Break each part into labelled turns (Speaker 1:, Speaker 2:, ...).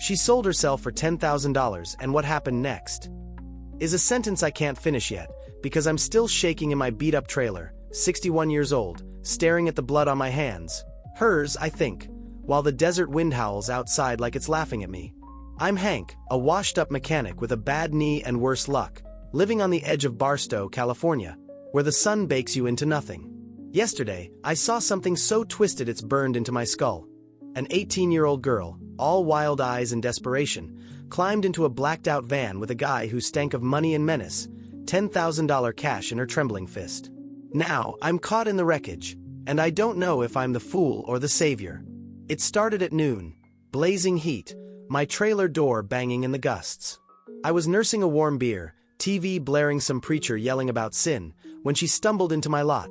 Speaker 1: She sold herself for $10,000, and what happened next is a sentence I can't finish yet, because I'm still shaking in my beat-up trailer, 61 years old, staring at the blood on my hands. Hers, I think, while the desert wind howls outside like it's laughing at me. I'm Hank, a washed-up mechanic with a bad knee and worse luck, living on the edge of Barstow, California, where the sun bakes you into nothing. Yesterday, I saw something so twisted it's burned into my skull. An 18-year-old girl, all wild eyes and desperation, climbed into a blacked-out van with a guy who stank of money and menace, $10,000 cash in her trembling fist. Now, I'm caught in the wreckage, and I don't know if I'm the fool or the savior. It started at noon, blazing heat, my trailer door banging in the gusts. I was nursing a warm beer, TV blaring some preacher yelling about sin, when she stumbled into my lot.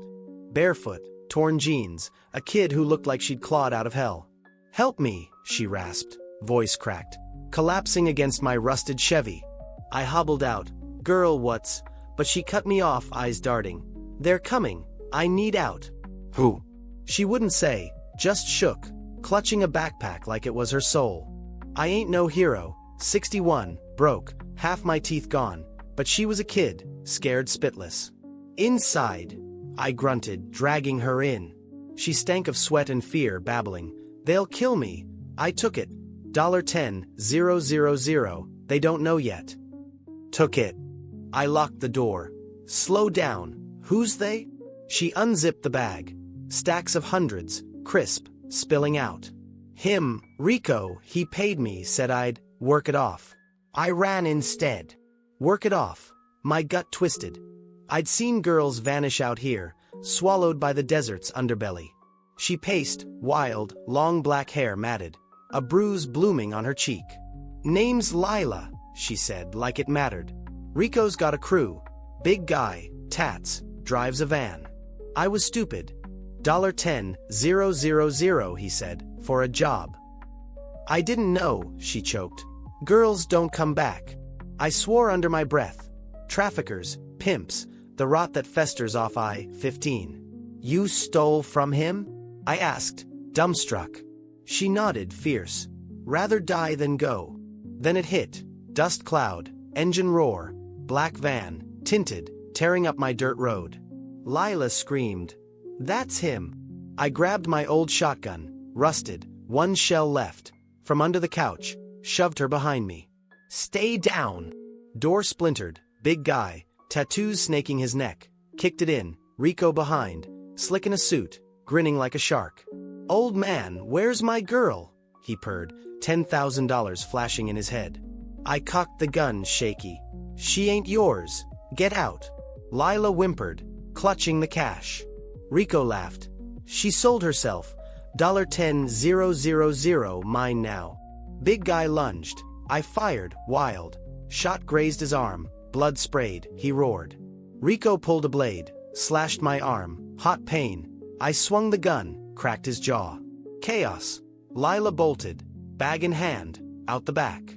Speaker 1: Barefoot, torn jeans, a kid who looked like she'd clawed out of hell. "Help me," she rasped, voice cracked, collapsing against my rusted Chevy. I hobbled out, "Girl, what's..." But she cut me off, eyes darting. "They're coming. I need out."
Speaker 2: "Who?"
Speaker 1: She wouldn't say, just shook, clutching a backpack like it was her soul. I ain't no hero, 61, broke, half my teeth gone, but she was a kid, scared spitless. "Inside," I grunted, dragging her in. She stank of sweat and fear, babbling, "They'll kill me." I took it. $10,000, they don't know yet. Took it. I locked the door. "Slow down. Who's they?" She unzipped the bag. Stacks of hundreds, crisp, spilling out. "Him, Rico, he paid me," said I'd work it off. I ran instead. Work it off. My gut twisted. I'd seen girls vanish out here, swallowed by the desert's underbelly. She paced, wild, long black hair matted, a bruise blooming on her cheek. "Name's Lila," she said, like it mattered. "Rico's got a crew. Big guy, tats, drives a van." I was stupid. $10,000, he said, "for a job." "I didn't know," she choked. "Girls don't come back." I swore under my breath. Traffickers, pimps, the rot that festers off I-15. "You stole from him?" I asked, dumbstruck. She nodded, fierce. "Rather die than go." Then it hit. Dust cloud, engine roar, black van, tinted, tearing up my dirt road. Lila screamed. "That's him." I grabbed my old shotgun, rusted, one shell left, from under the couch, shoved her behind me. "Stay down." Door splintered, big guy, tattoos snaking his neck, kicked it in, Rico behind, slick in a suit, grinning like a shark. "Old man, where's my girl?" he purred, $10,000 flashing in his head. I cocked the gun, shaky. "She ain't yours. Get out." Lila whimpered, clutching the cash. Rico laughed. "She sold herself. $10,000, mine now." Big guy lunged. I fired, wild. Shot grazed his arm, blood sprayed, he roared. Rico pulled a blade, slashed my arm, hot pain. I swung the gun, cracked his jaw. Chaos. Lila bolted, bag in hand, out the back.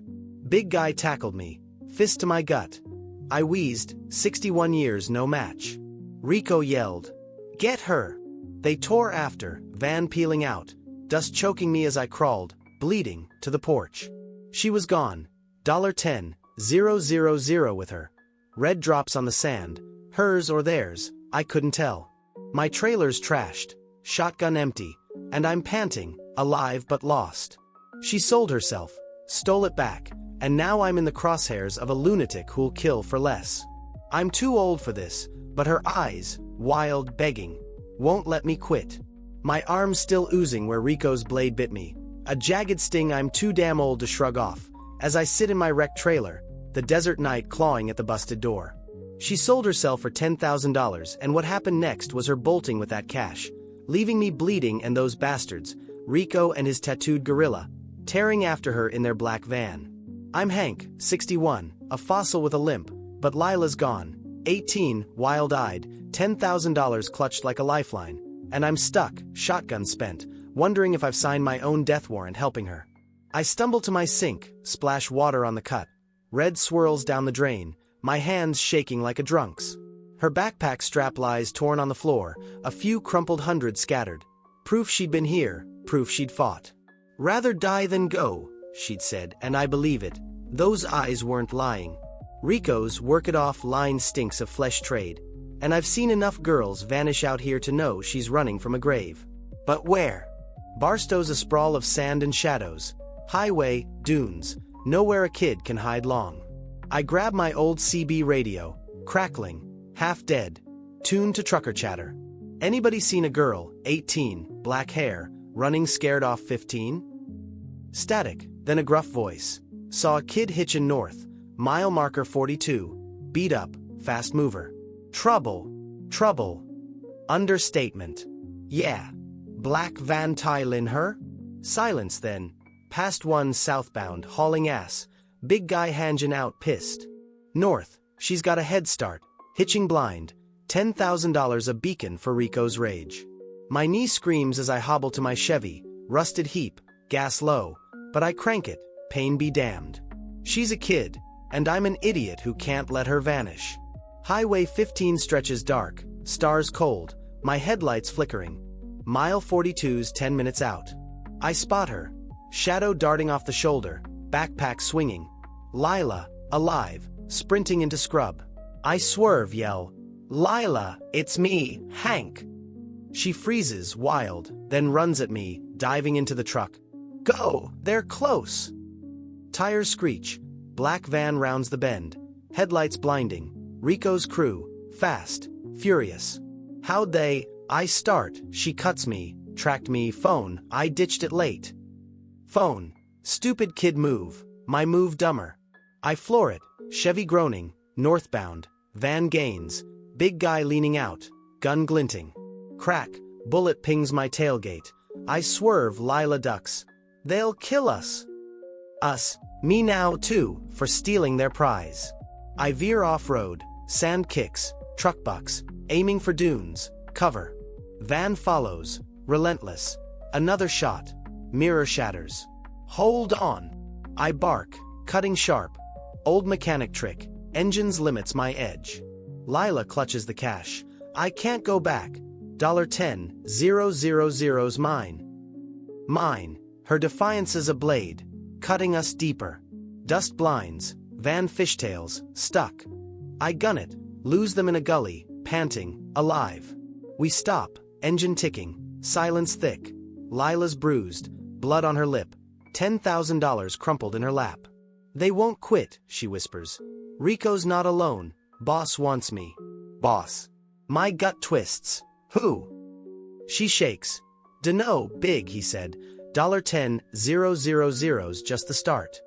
Speaker 1: Big guy tackled me, fist to my gut. I wheezed, 61 years no match. Rico yelled, "Get her!" They tore after, van peeling out, dust choking me as I crawled, bleeding, to the porch. She was gone. $10,000 with her. Red drops on the sand, hers or theirs, I couldn't tell. My trailer's trashed, shotgun empty, and I'm panting, alive but lost. She sold herself, stole it back, and now I'm in the crosshairs of a lunatic who'll kill for less. I'm too old for this, but her eyes, wild, begging, won't let me quit. My arm's still oozing where Rico's blade bit me, a jagged sting I'm too damn old to shrug off, as I sit in my wrecked trailer, the desert night clawing at the busted door. She sold herself for $10,000, and what happened next was her bolting with that cash, leaving me bleeding and those bastards, Rico and his tattooed gorilla, tearing after her in their black van. I'm Hank, 61, a fossil with a limp, but Lila's gone, 18, wild-eyed, $10,000 clutched like a lifeline, and I'm stuck, shotgun spent, wondering if I've signed my own death warrant helping her. I stumble to my sink, splash water on the cut. Red swirls down the drain, my hands shaking like a drunk's. Her backpack strap lies torn on the floor, a few crumpled hundreds scattered. Proof she'd been here, proof she'd fought. "Rather die than go," she'd said, and I believe it. Those eyes weren't lying. Rico's work-it-off line stinks of flesh trade, and I've seen enough girls vanish out here to know she's running from a grave. But where? Barstow's a sprawl of sand and shadows. Highway, dunes, nowhere a kid can hide long. I grab my old CB radio, crackling, half dead, tuned to trucker chatter. Anybody seen a girl, 18, black hair, running scared off 15? Static, then a gruff voice. Saw a kid hitching north, mile marker 42, beat up, fast mover. Trouble. Trouble. Understatement. Yeah. Black van Thailand her? Silence then. Past one southbound, hauling ass. Big guy hanging out pissed. North, she's got a head start. Hitching blind. $10,000 a beacon for Rico's rage. My knee screams as I hobble to my Chevy. Rusted heap, gas low. But I crank it, pain be damned. She's a kid, and I'm an idiot who can't let her vanish. Highway 15 stretches dark, stars cold, my headlights flickering. Mile 42's 10 minutes out. I spot her, shadow darting off the shoulder, backpack swinging. Lila, alive, sprinting into scrub. I swerve, yell, "Lila, it's me, Hank." She freezes, wild, then runs at me, diving into the truck. Go, they're close. Tires screech, black van rounds the bend, headlights blinding. Rico's crew, fast, furious. How'd they? I start, she cuts me, tracked me, phone, I ditched it late. Phone, stupid kid move, my move dumber. I floor it, Chevy groaning, northbound, van gains, big guy leaning out, gun glinting. Crack, bullet pings my tailgate. I swerve, Lila ducks. They'll kill us. Us, me now too, for stealing their prize. I veer off-road, sand kicks, truck bucks, aiming for dunes, cover. Van follows, relentless. Another shot, mirror shatters. Hold on. I bark, cutting sharp. Old mechanic trick, engines limits my edge. Lila clutches the cash. I can't go back. $10,000's mine. Mine, her defiance is a blade, cutting us deeper. Dust blinds, van fishtails, stuck. I gun it, lose them in a gully, panting, alive. We stop, engine ticking, silence thick. Lila's bruised, blood on her lip, $10,000 crumpled in her lap. They won't quit, she whispers. Rico's not alone, boss wants me. Boss. My gut twists. Who? She shakes. Dunno, big, he said. $10,000's just the start.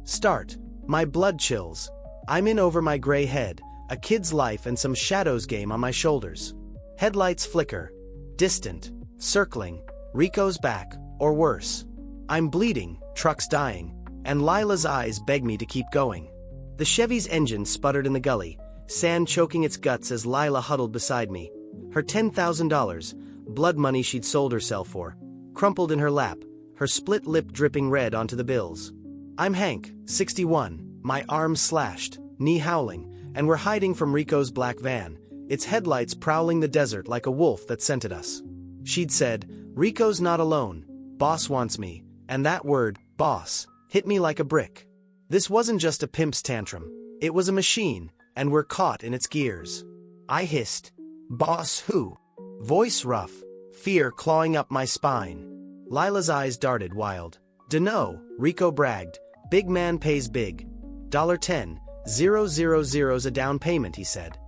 Speaker 1: Start. My blood chills. I'm in over my gray head, a kid's life and some shadows game on my shoulders. Headlights flicker. Distant. Circling. Rico's back, or worse. I'm bleeding, truck's dying, and Lila's eyes beg me to keep going. The Chevy's engine sputtered in the gully, sand choking its guts as Lila huddled beside me. Her $10,000, blood money she'd sold herself for, crumpled in her lap, her split lip dripping red onto the bills. I'm Hank, 61, my arms slashed, knee howling, and we're hiding from Rico's black van, its headlights prowling the desert like a wolf that scented us. She'd said, Rico's not alone, boss wants me, and that word, boss, hit me like a brick. This wasn't just a pimp's tantrum, it was a machine, and we're caught in its gears. I hissed, boss who? Voice rough, fear clawing up my spine. Lila's eyes darted wild. Dunno, Rico bragged, big man pays big. $10,000's a down payment, he said.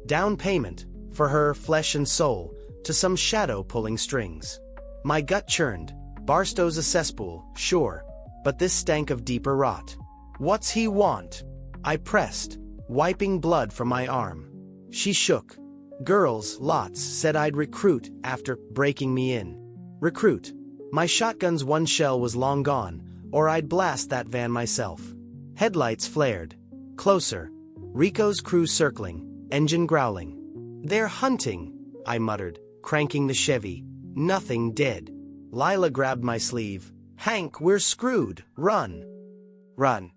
Speaker 1: Down payment, for her flesh and soul, to some shadow pulling strings. My gut churned. Barstow's a cesspool, sure, but this stank of deeper rot. What's he want? I pressed, wiping blood from my arm. She shook. Girls, lots, said I'd recruit after breaking me in. Recruit. My shotgun's one shell was long gone, or I'd blast that van myself. Headlights flared. Closer. Rico's crew circling, engine growling. They're hunting, I muttered, cranking the Chevy. Nothing dead. Lila grabbed my sleeve. Hank, we're screwed. Run. Run.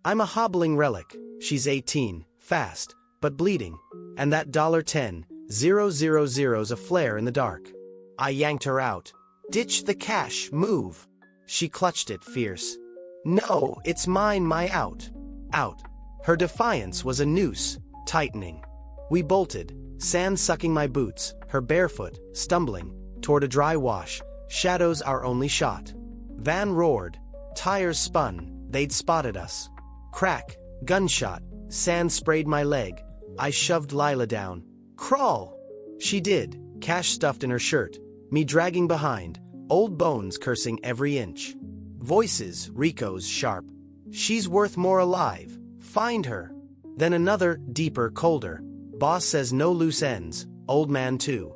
Speaker 1: I'm a hobbling relic. She's 18, fast, but bleeding. And that $10,000's a flare in the dark. I yanked her out. Ditch the cash, move. She clutched it, fierce. No, it's mine, my out. Out. Her defiance was a noose, tightening. We bolted, sand sucking my boots, her barefoot, stumbling, toward a dry wash, shadows our only shot. Van roared, tires spun, they'd spotted us. Crack, gunshot, sand sprayed my leg. I shoved Lila down. Crawl! She did, cash stuffed in her shirt, me dragging behind, old bones cursing every inch. Voices, Rico's sharp. She's worth more alive. Find her. Then another, deeper, colder. Boss says no loose ends. Old man too.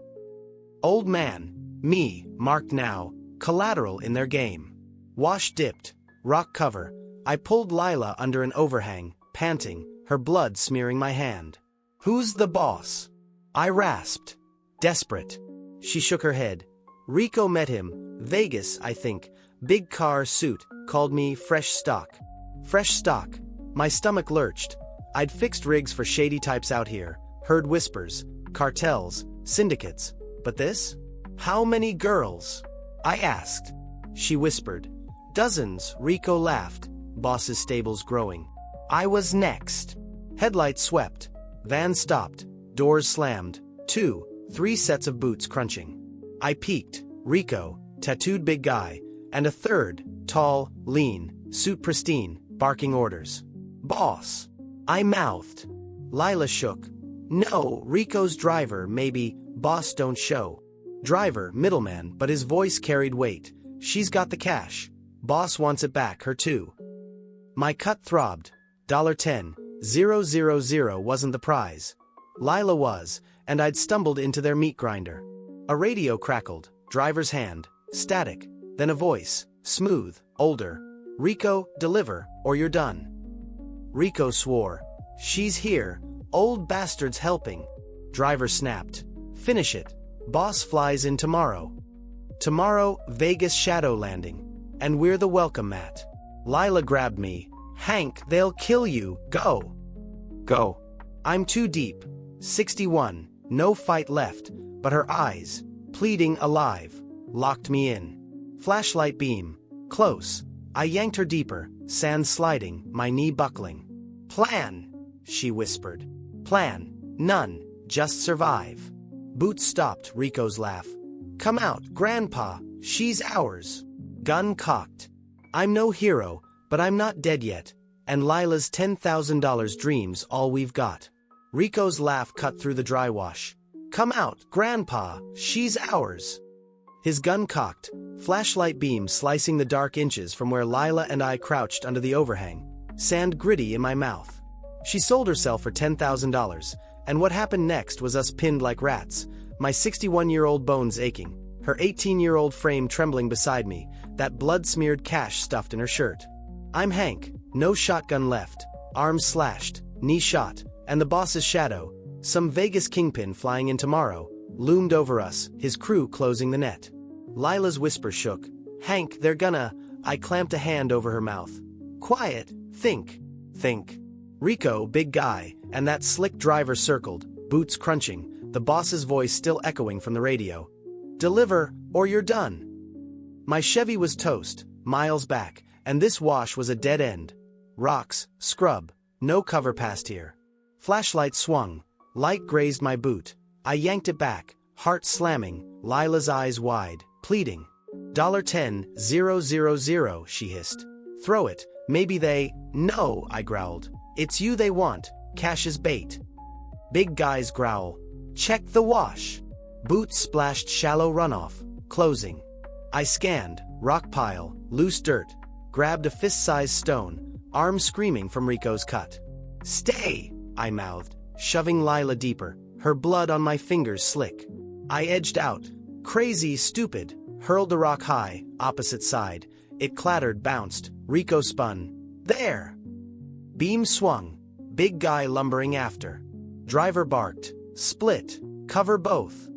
Speaker 1: Old man. Me, marked now. Collateral in their game. Wash dipped. Rock cover. I pulled Lila under an overhang, panting, her blood smearing my hand. Who's the boss? I rasped. Desperate. She shook her head. Rico met him. Vegas, I think. Big car, suit. Called me fresh stock. Fresh stock. My stomach lurched. I'd fixed rigs for shady types out here. Heard whispers. Cartels. Syndicates. But this? How many girls? I asked. She whispered. Dozens, Rico laughed. Boss's stables growing. I was next. Headlights swept. Van stopped. Doors slammed. 2, 3 sets of boots crunching. I peeked. Rico, tattooed big guy, and a third, tall, lean, suit pristine, barking orders. Boss. I mouthed. Lila shook. No, Rico's driver, maybe. Boss don't show. Driver, middleman, but his voice carried weight. She's got the cash. Boss wants it back, her too. My cut throbbed. $10. 000 wasn't the prize. Lila was, and I'd stumbled into their meat grinder. A radio crackled, driver's hand, static, then a voice, smooth, older. Rico, deliver, or you're done. Rico swore. She's here, old bastard's helping. Driver snapped. Finish it. Boss flies in tomorrow. Tomorrow, Vegas shadow landing. And we're the welcome mat. Lila grabbed me. Hank, they'll kill you. Go. Go. I'm too deep. 61. No fight left, but her eyes, pleading alive, locked me in. Flashlight beam. Close. I yanked her deeper, sand sliding, my knee buckling. Plan, she whispered. Plan. None. Just survive. Boots stopped, Rico's laugh. Come out, Grandpa. She's ours. Gun cocked. I'm no hero, but I'm not dead yet, and Lila's $10,000 dream's all we've got. Rico's laugh cut through the dry wash. Come out, Grandpa. She's ours. His gun cocked, flashlight beam slicing the dark inches from where Lila and I crouched under the overhang, sand gritty in my mouth. She sold herself for $10,000, and what happened next was us pinned like rats, my 61-year-old bones aching, her 18-year-old frame trembling beside me, that blood-smeared cash stuffed in her shirt. I'm Hank, no shotgun left, arms slashed, knee shot, and the boss's shadow, some Vegas kingpin flying in tomorrow, loomed over us, his crew closing the net. Lila's whisper shook. Hank, they're gonna... I clamped a hand over her mouth. Quiet. Think. Think. Rico, big guy, and that slick driver circled, boots crunching, the boss's voice still echoing from the radio. Deliver, or you're done. My Chevy was toast, miles back, and this wash was a dead end. Rocks, scrub, no cover past here. Flashlight swung, light grazed my boot. I yanked it back, heart slamming, Lila's eyes wide, pleading. $10,000, she hissed. Throw it, maybe they... No, I growled. It's you they want, cash is bait. Big guys growl. Check the wash. Boots splashed shallow runoff, closing. I scanned, rock pile, loose dirt, grabbed a fist-sized stone, arm screaming from Rico's cut. Stay, I mouthed, shoving Lila deeper, her blood on my fingers slick. I edged out. Crazy, stupid, hurled the rock high, opposite side. It clattered, bounced, Rico spun. There! Beam swung, big guy lumbering after. Driver barked. Split, cover both.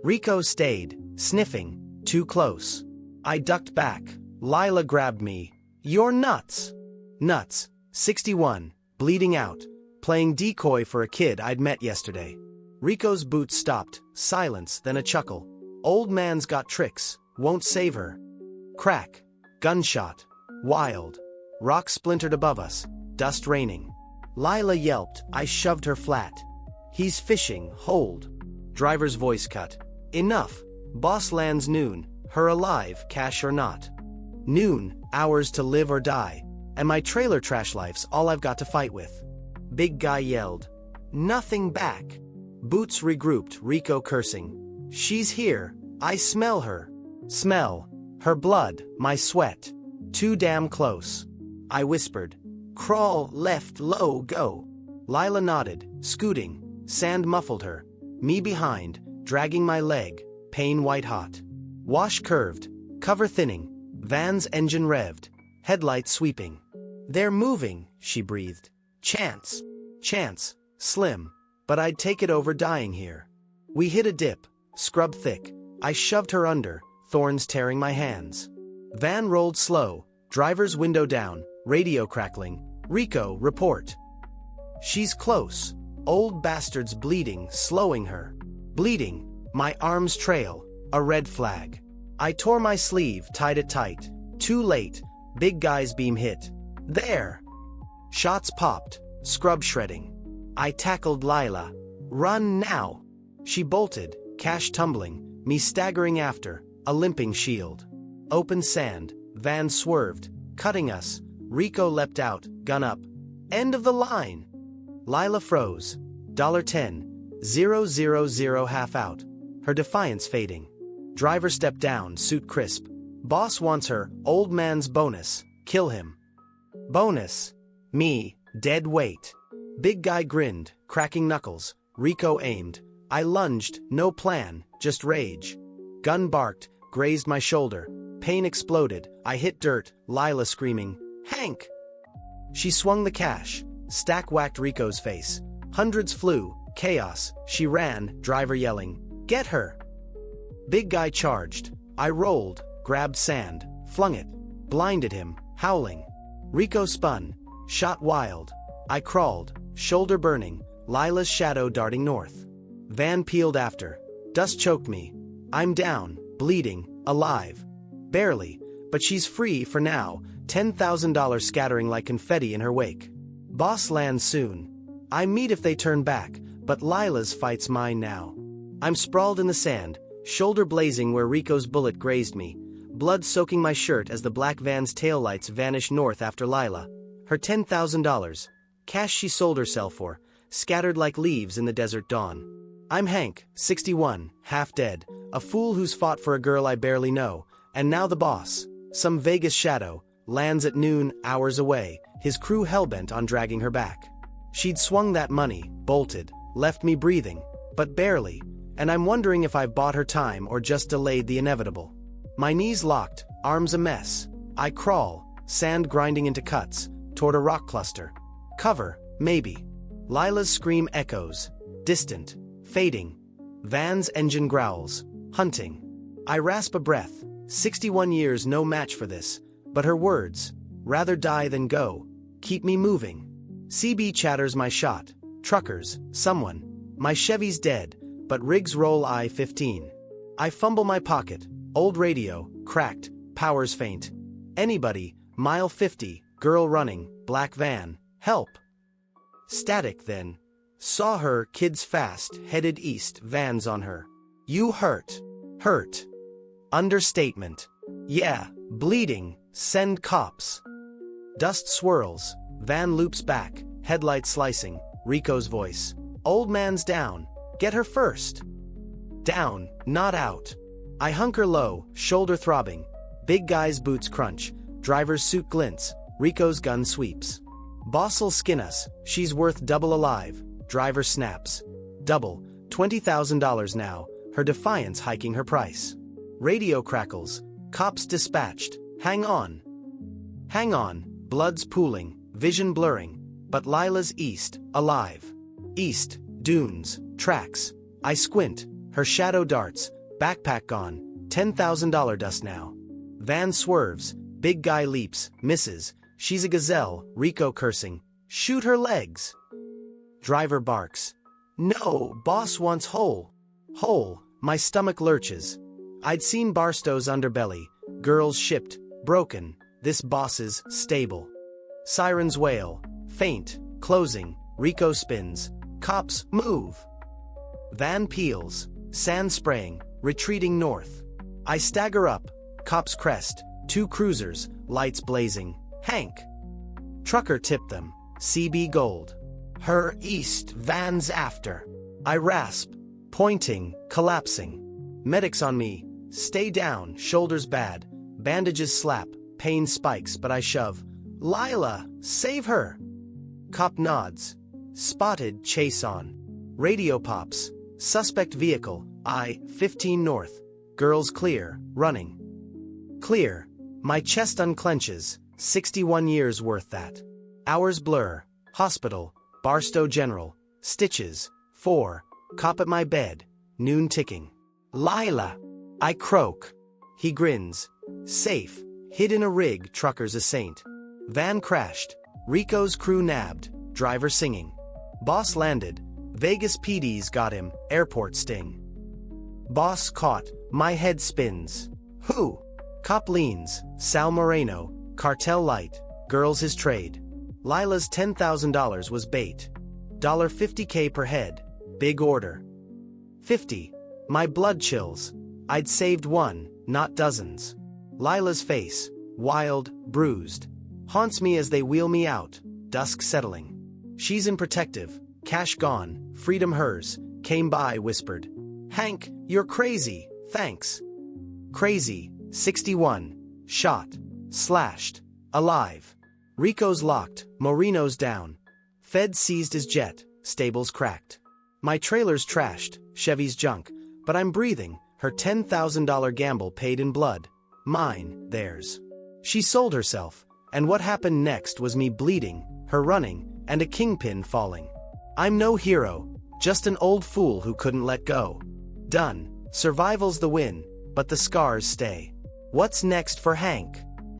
Speaker 1: Rico stayed, sniffing, too close. I ducked back. Lila grabbed me. You're nuts. Nuts. 61, bleeding out, playing decoy for a kid I'd met yesterday. Rico's boots stopped, silence, then a chuckle. Old man's got tricks, won't save her. Crack. Gunshot. Wild. Rock splintered above us, dust raining. Lila yelped, I shoved her flat. He's fishing, hold. Driver's voice cut. Enough. Boss lands noon, her alive, cash or not. Noon, hours to live or die, and my trailer trash life's all I've got to fight with. Big guy yelled. Nothing back. Boots regrouped, Rico cursing. She's here, I smell her. Smell. Her blood, my sweat. Too damn close. I whispered. Crawl, left, low, go. Lila nodded, scooting. Sand muffled her. Me behind, dragging my leg, pain white hot. Wash curved, cover thinning, van's engine revved, headlights sweeping. They're moving, she breathed. Chance. Chance, slim, but I'd take it over dying here. We hit a dip, scrub thick. I shoved her under, thorns tearing my hands. Van rolled slow, driver's window down, radio crackling. Rico, report. She's close. Old bastard's bleeding, slowing her. Bleeding, my arms trail, a red flag. I tore my sleeve, tied it tight. Too late, big guy's beam hit. There! Shots popped, scrub shredding. I tackled Lila. Run now! She bolted, cash tumbling, me staggering after, a limping shield. Open sand, van swerved, cutting us. Rico leapt out, gun up. End of the line! Lila froze. $10, 000 half out. Her defiance fading. Driver stepped down, suit crisp. Boss wants her, old man's bonus. Kill him. Bonus. Me, dead weight. Big guy grinned, cracking knuckles. Rico aimed. I lunged, no plan, just rage. Gun barked, grazed my shoulder. Pain exploded. I hit dirt, Lila screaming, Hank! She swung the cash. Stack whacked Rico's face. Hundreds flew, chaos. She ran, driver yelling, Get her! Big guy charged. I rolled, grabbed sand, flung it, blinded him, howling. Rico spun, shot wild. I crawled, shoulder burning, Lila's shadow darting north. Van peeled after. Dust choked me. I'm down, bleeding, alive. Barely, but she's free for now, $10,000 scattering like confetti in her wake. Boss lands soon. I meet if they turn back, but Lila's fight's mine now. I'm sprawled in the sand, shoulder blazing where Rico's bullet grazed me, blood soaking my shirt as the black van's taillights vanish north after Lila. Her $10,000, cash she sold herself for, scattered like leaves in the desert dawn. I'm Hank, 61, half dead, a fool who's fought for a girl I barely know, and now the boss, some Vegas shadow, lands at noon, hours away, his crew hellbent on dragging her back. She'd swung that money, bolted, left me breathing, but barely, and I'm wondering if I've bought her time or just delayed the inevitable. My knees locked, arms a mess. I crawl, sand grinding into cuts, toward a rock cluster. Cover, maybe. Lila's scream echoes, distant, fading. Van's engine growls, hunting. I rasp a breath, 61 years no match for this, but her words, rather die than go, keep me moving. CB chatters my shot, truckers, someone. My Chevy's dead, but rigs roll I-15. I fumble my pocket, old radio, cracked, powers faint. Anybody, mile 50, girl running, black van, help. Static then. Saw her, kids fast, headed east, vans on her. You hurt. Hurt. Understatement. Yeah, bleeding, send cops. Dust swirls, van loops back, headlights slicing, Rico's voice. Old man's down, get her first. Down, not out. I hunker low, shoulder throbbing. Big guy's boots crunch, driver's suit glints, Rico's gun sweeps. Boss'll skin us, she's worth double alive, driver snaps. Double, $20,000 now, her defiance hiking her price. Radio crackles, cops dispatched, hang on. Hang on, blood's pooling, vision blurring, but Lila's east, alive. East, dunes, tracks. I squint, her shadow darts, backpack gone, $10,000 dust now. Van swerves, big guy leaps, misses, she's a gazelle, Rico cursing, shoot her legs. Driver barks. No, boss wants whole. Whole, my stomach lurches. I'd seen Barstow's underbelly, girls shipped, broken, this boss's stable. Sirens wail. Faint. Closing. Rico spins. Cops move. Van peels. Sand spraying. Retreating north. I stagger up. Cops crest. 2 cruisers. Lights blazing. Hank. Trucker tipped them. CB gold. Her east. Van's after. I rasp. Pointing. Collapsing. Medics on me. Stay down. Shoulders bad. Bandages slap. Pain spikes, but I shove. Lila, save her. Cop nods. Spotted. Chase on. Radio pops. Suspect vehicle. I-15 north. Girls clear. Running. Clear. My chest unclenches. 61 years worth that. Hours blur. Hospital. Barstow General. Stitches. 4. Cop at my bed. Noon ticking. Lila. I croak. He grins. Safe. Hid in a rig. Trucker's a saint. Van crashed. Rico's crew nabbed. Driver singing. Boss landed. Vegas PD's got him. Airport sting. Boss caught. My head spins. Who? Cop leans. Sal Moreno. Cartel light. Girls his trade. Lila's $10,000 was bait. $50K per head. Big order. 50. My blood chills. I'd saved one, not dozens. Lila's face. Wild, bruised. Haunts me as they wheel me out. Dusk settling. She's in protective. Cash gone. Freedom hers. Came by, whispered. Hank, you're crazy. Thanks. Crazy. 61. Shot. Slashed. Alive. Rico's locked. Moreno's down. Fed seized his jet. Stables cracked. My trailer's trashed. Chevy's junk. But I'm breathing. Her $10,000 gamble paid in blood. Mine, theirs. She sold herself. And what happened next was me bleeding, her running, and a kingpin falling. I'm no hero. Just an old fool who couldn't let go. Done. Survival's the win, but the scars stay. What's next for Hank?